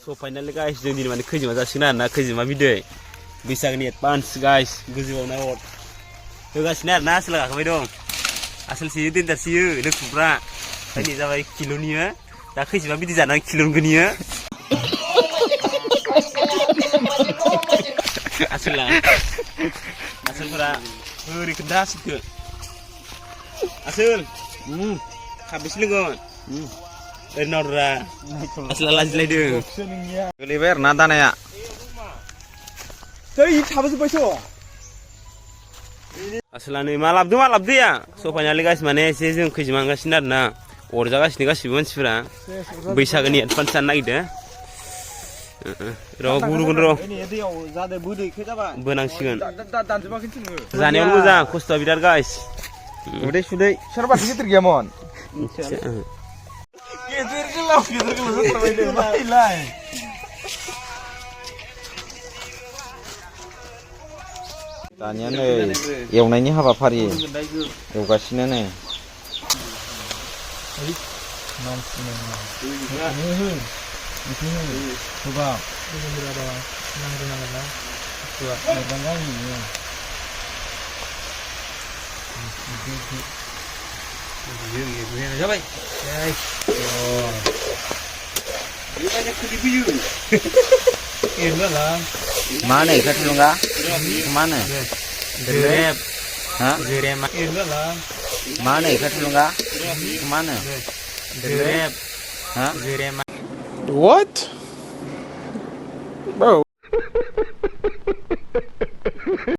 So finally guys, जों दिनै माने खैजिमा जासिगोन आरोना खैजिमा बिदै बैसागनि एडभान्स गाइस गोजौआव नायहर होगासिनो आरोना आसोला गाखोबाय दं आसोल सियो देन्जार सियो लोखुफ्रा ओमफ्राय नै जाबाय किल'नियो दा खैजिमा बिदै जानानै किल'नियो आसोला आसोलफोरा ओरै खोन्था आसोलखो आसोल खाबेसे लोंगोन ओरैनावरा आसोला लाजिलायदों गोलैबाय आरोना दानाया दै थाबोजोब्बायथ' आसोला नै मा लाबोदैया सफायनानै गाइस माने एसे जों खैजिमा गासिनो आरोना अरजागासिनो गासिबो मानसिफोरा बैसागोनि एडभान्स जानो नागिरदों र' गुरुगोन र' दैयाव जादों बोदैखो जाबाय बोनांसिगोन दानजोबाखैसो नोङो जानायावनो मोजां खस्थ'आ बिराद गाइस उदै सुदै सोरबा गिदिर गैयामोन गेदेर गोलाव जाथारबाय माइलाय दानिया नै एवनायनि हाबाफारि एवगासिनो नै जाबाय मा होनो इखो थुलुंगा मा होनो जेरेब हा जेरेब मा होनो इखो थुलुंगा मा होनो जेरेब हा जेरेब What? Bro.